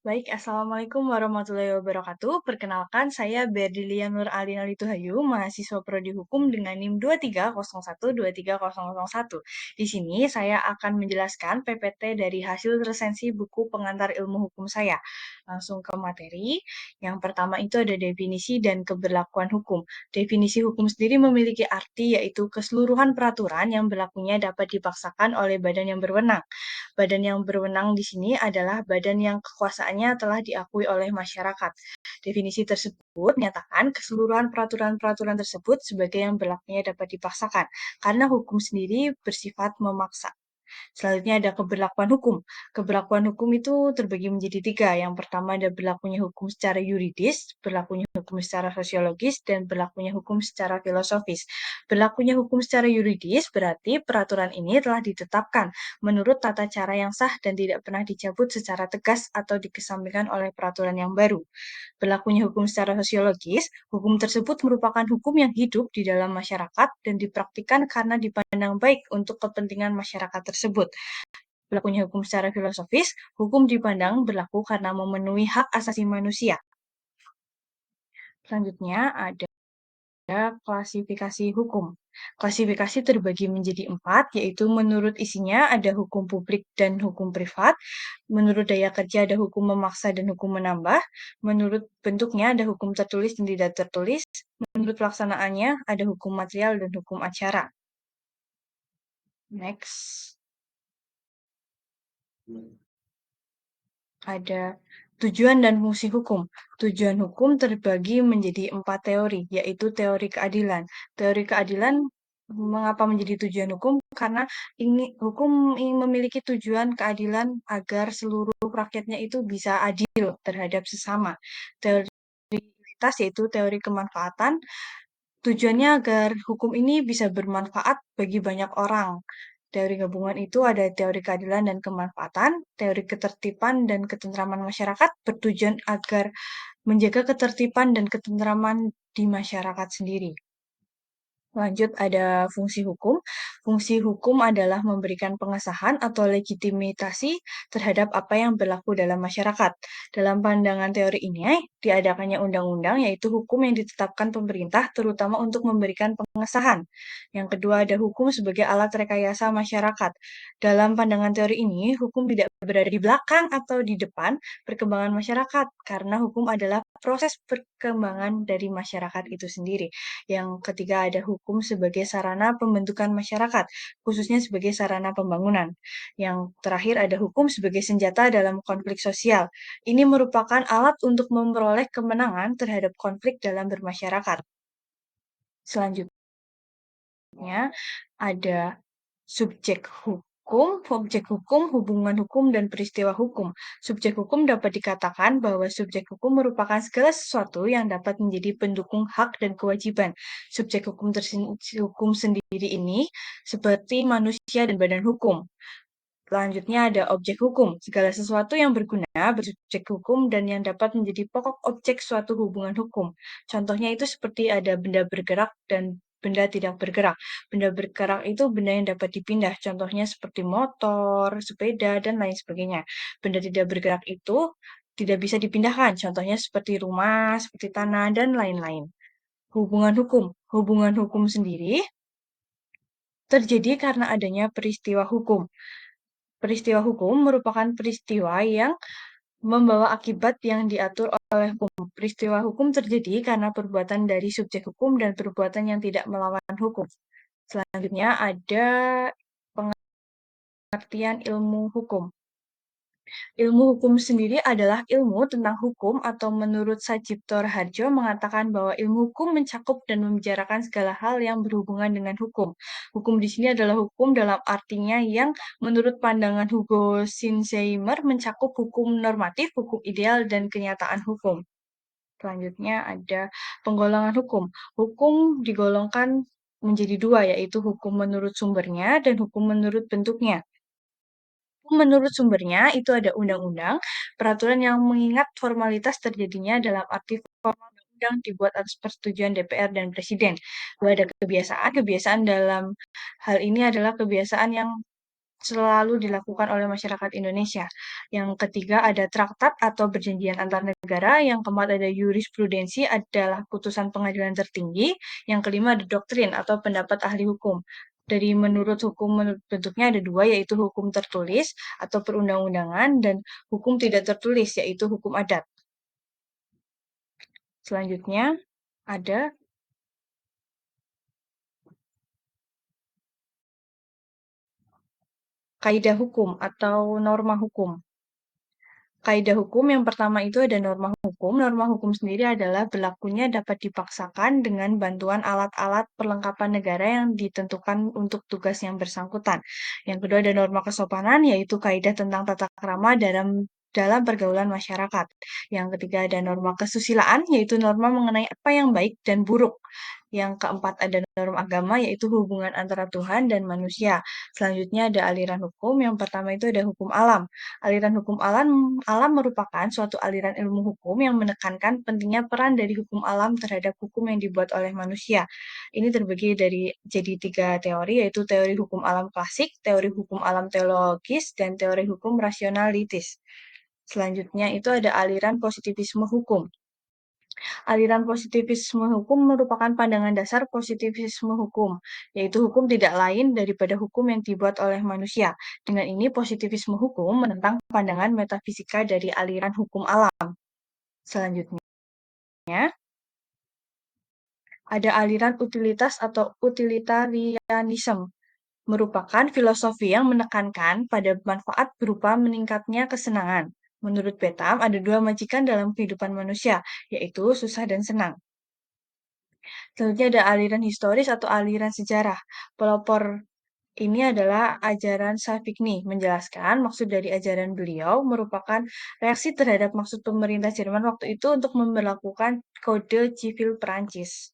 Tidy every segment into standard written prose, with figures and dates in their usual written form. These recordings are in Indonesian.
Baik, Assalamualaikum warahmatullahi wabarakatuh. Perkenalkan, saya Berdilia Nur Alina Lituhayu, mahasiswa Prodi Hukum dengan NIM 2301 Di sini saya akan menjelaskan PPT dari hasil resensi buku pengantar ilmu hukum saya. Langsung ke materi. Yang pertama itu ada definisi dan keberlakuan hukum. Definisi hukum sendiri memiliki arti yaitu keseluruhan peraturan yang berlakunya dapat dipaksakan oleh badan yang berwenang. Badan yang berwenang di sini adalah badan yang kekuasaannya telah diakui oleh masyarakat. Definisi tersebut menyatakan keseluruhan peraturan-peraturan tersebut sebagai yang berlakunya dapat dipaksakan, karena hukum sendiri bersifat memaksa. Selanjutnya ada keberlakuan hukum. Keberlakuan hukum itu terbagi menjadi tiga. Yang pertama ada berlakunya hukum secara yuridis, berlakunya hukum secara sosiologis, dan berlakunya hukum secara filosofis. Berlakunya hukum secara yuridis berarti peraturan ini telah ditetapkan menurut tata cara yang sah dan tidak pernah dicabut secara tegas atau dikesampingkan oleh peraturan yang baru. Berlakunya hukum secara sosiologis, hukum tersebut merupakan hukum yang hidup di dalam masyarakat dan dipraktikkan karena dipandang baik untuk kepentingan masyarakat tersebut. Berlakunya hukum secara filosofis, hukum dipandang berlaku karena memenuhi hak asasi manusia. Selanjutnya ada klasifikasi hukum. Klasifikasi terbagi menjadi 4, yaitu menurut isinya ada hukum publik dan hukum privat, menurut daya kerja ada hukum memaksa dan hukum menambah, menurut bentuknya ada hukum tertulis dan tidak tertulis, menurut pelaksanaannya ada hukum material dan hukum acara. Next. Ada tujuan dan fungsi hukum. Tujuan hukum terbagi menjadi 4 teori, yaitu teori keadilan. Teori keadilan mengapa menjadi tujuan hukum? Karena ini hukum ingin memiliki tujuan keadilan agar seluruh rakyatnya itu bisa adil terhadap sesama. Teori utilitas yaitu teori kemanfaatan. Tujuannya agar hukum ini bisa bermanfaat bagi banyak orang. Teori gabungan itu ada teori keadilan dan kemanfaatan, teori ketertiban dan ketentraman masyarakat bertujuan agar menjaga ketertiban dan ketentraman di masyarakat sendiri. Lanjut ada fungsi hukum. Fungsi hukum adalah memberikan pengesahan atau legitimasi terhadap apa yang berlaku dalam masyarakat. Dalam pandangan teori ini, diadakannya undang-undang yaitu hukum yang ditetapkan pemerintah terutama untuk memberikan pengesahan. Yang kedua ada hukum sebagai alat rekayasa masyarakat. Dalam pandangan teori ini, hukum tidak berada di belakang atau di depan perkembangan masyarakat karena hukum adalah proses perkembangan dari masyarakat itu sendiri. Yang ketiga ada hukum sebagai sarana pembentukan masyarakat, khususnya sebagai sarana pembangunan. Yang terakhir ada hukum sebagai senjata dalam konflik sosial. Ini merupakan alat untuk memperoleh kemenangan terhadap konflik dalam bermasyarakat. Selanjutnya ada subjek hukum, objek hukum, hubungan hukum, dan peristiwa hukum. Subjek hukum dapat dikatakan bahwa subjek hukum merupakan segala sesuatu yang dapat menjadi pendukung hak dan kewajiban. Subjek hukum sendiri ini seperti manusia dan badan hukum. Selanjutnya ada objek hukum, segala sesuatu yang berguna bersubjek hukum dan yang dapat menjadi pokok objek suatu hubungan hukum. Contohnya itu seperti ada benda bergerak dan benda tidak bergerak. Benda bergerak itu benda yang dapat dipindah, contohnya seperti motor, sepeda, dan lain sebagainya. Benda tidak bergerak itu tidak bisa dipindahkan, contohnya seperti rumah, seperti tanah, dan lain-lain. Hubungan hukum. Hubungan hukum sendiri terjadi karena adanya peristiwa hukum. Peristiwa hukum merupakan peristiwa yang membawa akibat yang diatur oleh hukum. Peristiwa hukum terjadi karena perbuatan dari subjek hukum dan perbuatan yang tidak melawan hukum. Selanjutnya ada pengertian ilmu hukum. Ilmu hukum sendiri adalah ilmu tentang hukum atau menurut Sajipto Raharjo mengatakan bahwa ilmu hukum mencakup dan membicarakan segala hal yang berhubungan dengan hukum. Hukum di sini adalah hukum dalam artinya yang menurut pandangan Hugo Sinzheimer mencakup hukum normatif, hukum ideal, dan kenyataan hukum. Selanjutnya ada penggolongan hukum. Hukum digolongkan menjadi dua, yaitu hukum menurut sumbernya dan hukum menurut bentuknya. Menurut sumbernya, itu ada undang-undang, peraturan yang mengingat formalitas terjadinya dalam arti formal undang dibuat atas persetujuan DPR dan Presiden. Lalu ada kebiasaan, kebiasaan dalam hal ini adalah kebiasaan yang selalu dilakukan oleh masyarakat Indonesia. Yang ketiga ada traktat atau perjanjian antar negara. Yang keempat ada jurisprudensi adalah putusan pengadilan tertinggi. Yang kelima ada doktrin atau pendapat ahli hukum. Dari menurut hukum bentuknya ada dua, yaitu hukum tertulis atau perundang-undangan dan hukum tidak tertulis, yaitu hukum adat. Selanjutnya ada kaidah hukum atau norma hukum. Kaidah hukum yang pertama itu ada norma hukum. Norma hukum sendiri adalah berlakunya dapat dipaksakan dengan bantuan alat-alat perlengkapan negara yang ditentukan untuk tugas yang bersangkutan. Yang kedua ada norma kesopanan, yaitu kaidah tentang tata krama dalam pergaulan masyarakat. Yang ketiga ada norma kesusilaan, yaitu norma mengenai apa yang baik dan buruk. Yang keempat ada norma agama, yaitu hubungan antara Tuhan dan manusia. Selanjutnya ada aliran hukum. Yang pertama itu ada hukum alam. Aliran hukum alam merupakan suatu aliran ilmu hukum yang menekankan pentingnya peran dari hukum alam terhadap hukum yang dibuat oleh manusia. Ini terbagi jadi tiga teori, yaitu teori hukum alam klasik, teori hukum alam teologis, dan teori hukum rasionalitis. Selanjutnya itu ada aliran positivisme hukum. Aliran positivisme hukum merupakan pandangan dasar positivisme hukum, yaitu hukum tidak lain daripada hukum yang dibuat oleh manusia. Dengan ini, positivisme hukum menentang pandangan metafisika dari aliran hukum alam. Selanjutnya, ada aliran utilitas atau utilitarianisme, merupakan filosofi yang menekankan pada manfaat berupa meningkatnya kesenangan. Menurut Betam, ada dua majikan dalam kehidupan manusia, yaitu susah dan senang. Selanjutnya ada aliran historis atau aliran sejarah. Pelopor ini adalah ajaran Savikni, menjelaskan maksud dari ajaran beliau merupakan reaksi terhadap maksud pemerintah Jerman waktu itu untuk memberlakukan Kode Sivil Perancis.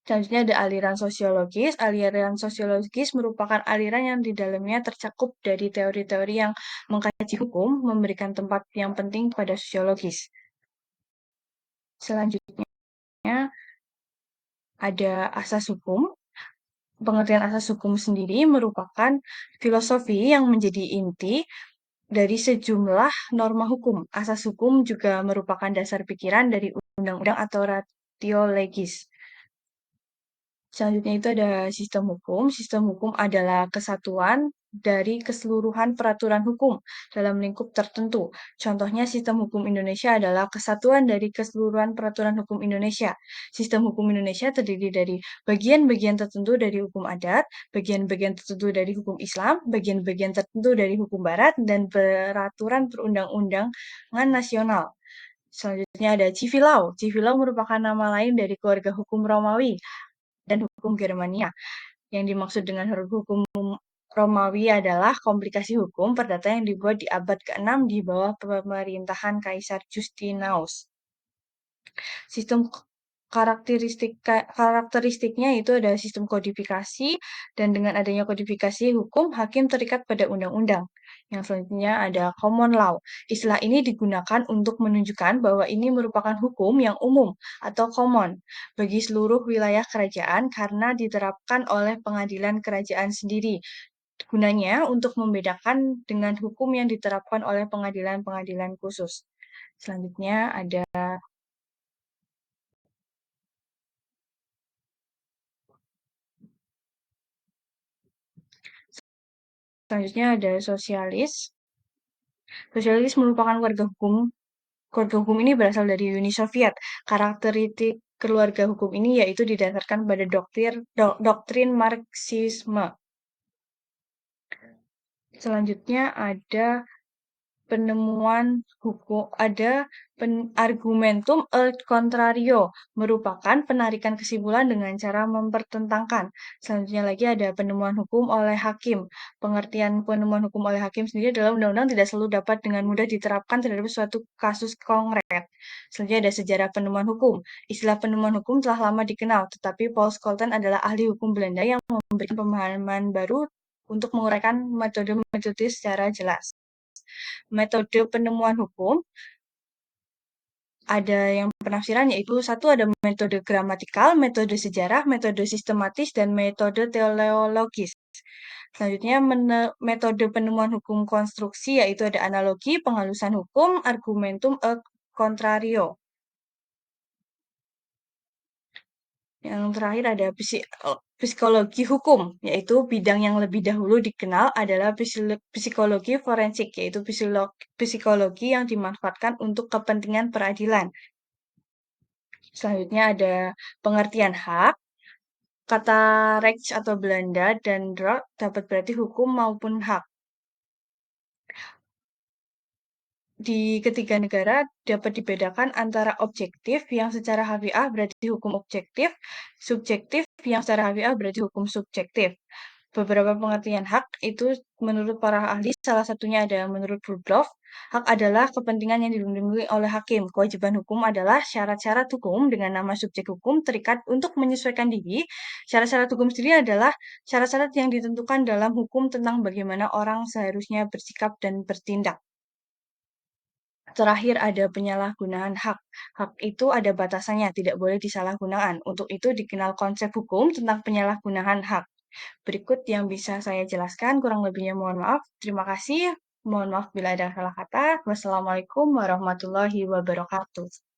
Selanjutnya ada aliran sosiologis. Aliran sosiologis merupakan aliran yang di dalamnya tercakup dari teori-teori yang mengkaji hukum, memberikan tempat yang penting pada sosiologis. Selanjutnya ada asas hukum. Pengertian asas hukum sendiri merupakan filosofi yang menjadi inti dari sejumlah norma hukum. Asas hukum juga merupakan dasar pikiran dari undang-undang atau ratio legis. Selanjutnya itu ada sistem hukum. Sistem hukum adalah kesatuan dari keseluruhan peraturan hukum dalam lingkup tertentu. Contohnya sistem hukum Indonesia adalah kesatuan dari keseluruhan peraturan hukum Indonesia. Sistem hukum Indonesia terdiri dari bagian-bagian tertentu dari hukum adat, bagian-bagian tertentu dari hukum Islam, bagian-bagian tertentu dari hukum Barat, dan peraturan perundang-undangan nasional. Selanjutnya ada civil law. Civil law merupakan nama lain dari keluarga hukum Romawi dan hukum Germania. Yang dimaksud dengan hukum Romawi adalah komplikasi hukum perdata yang dibuat di abad ke-6 di bawah pemerintahan Kaisar Justinus. Sistem karakteristiknya itu adalah sistem kodifikasi, dan dengan adanya kodifikasi hukum, hakim terikat pada undang-undang. Yang selanjutnya ada common law. Istilah ini digunakan untuk menunjukkan bahwa ini merupakan hukum yang umum atau common bagi seluruh wilayah kerajaan karena diterapkan oleh pengadilan kerajaan sendiri. Gunanya untuk membedakan dengan hukum yang diterapkan oleh pengadilan-pengadilan khusus. Selanjutnya ada sosialis. Sosialis merupakan warga hukum. Keluarga hukum ini berasal dari Uni Soviet. Karakteristik keluarga hukum ini yaitu didasarkan pada doktrin Marxisme. Selanjutnya ada penemuan hukum, ada argumentum et contrario, merupakan penarikan kesimpulan dengan cara mempertentangkan. Selanjutnya lagi ada penemuan hukum oleh hakim. Pengertian penemuan hukum oleh hakim sendiri adalah undang-undang tidak selalu dapat dengan mudah diterapkan terhadap suatu kasus konkret. Selanjutnya ada sejarah penemuan hukum. Istilah penemuan hukum telah lama dikenal, tetapi Paul Scholten adalah ahli hukum Belanda yang memberikan pemahaman baru untuk menguraikan metode-metode secara jelas. Metode penemuan hukum Ada yang penafsiran yaitu satu ada metode gramatikal, metode sejarah, metode sistematis, dan metode teleologis. Selanjutnya metode penemuan hukum konstruksi yaitu ada analogi, penghalusan hukum, argumentum e contrario. Yang terakhir ada psikologi hukum, yaitu bidang yang lebih dahulu dikenal adalah psikologi forensik, yaitu psikologi yang dimanfaatkan untuk kepentingan peradilan. Selanjutnya ada pengertian hak. Kata Recht atau Belanda dan Recht dapat berarti hukum maupun hak. Di ketiga negara dapat dibedakan antara objektif yang secara harfiah berarti hukum objektif, subjektif yang secara harfiah berarti hukum subjektif. Beberapa pengertian hak itu menurut para ahli, salah satunya ada menurut Rudolf, hak adalah kepentingan yang dilindungi oleh hakim. Kewajiban hukum adalah syarat-syarat hukum dengan nama subjek hukum terikat untuk menyesuaikan diri. Syarat-syarat hukum sendiri adalah syarat-syarat yang ditentukan dalam hukum tentang bagaimana orang seharusnya bersikap dan bertindak. Terakhir ada penyalahgunaan hak. Hak itu ada batasannya, tidak boleh disalahgunakan. Untuk itu dikenal konsep hukum tentang penyalahgunaan hak. Berikut yang bisa saya jelaskan, kurang lebihnya mohon maaf. Terima kasih. Mohon maaf bila ada salah kata. Wassalamualaikum warahmatullahi wabarakatuh.